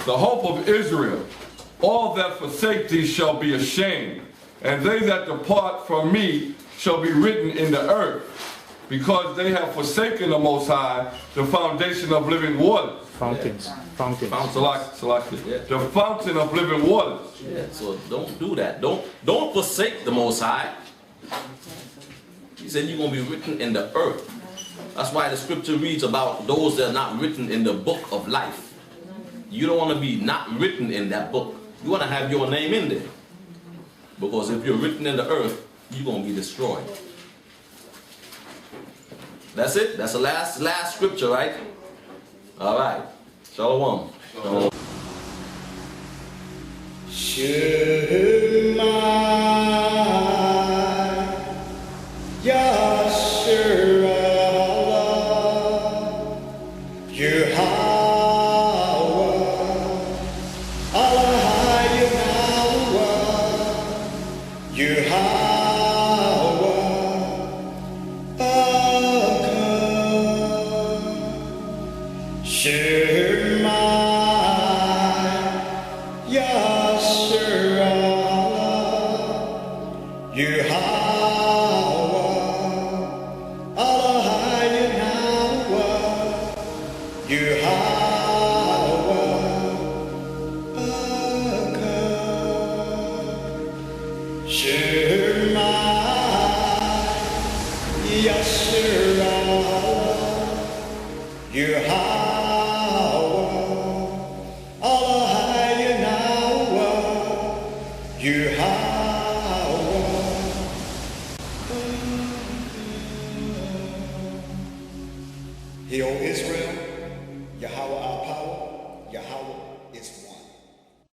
the hope of Israel, all that forsake thee shall be ashamed, and they that depart from me shall be written in the earth, because they have forsaken the Most High, the foundation of living waters. Fountains. Fountains. Salaki. The fountain of living waters. Yeah, so don't do that. Don't forsake the Most High. He said you're going to be written in the earth. That's why the scripture reads about those that are not written in the book of life. You don't want to be not written in that book. You want to have your name in there. Because if you're written in the earth, you're going to be destroyed. That's it. That's the last scripture, right? All right. Shalom. Shalom. Shema Yasharallah Yahweh Allah Yahweh Yahweh Shema Yasharallah Yahweh Allah Yahweh Yahweh Shema Yasharallah Yahweh Hear, O Israel, Yahweh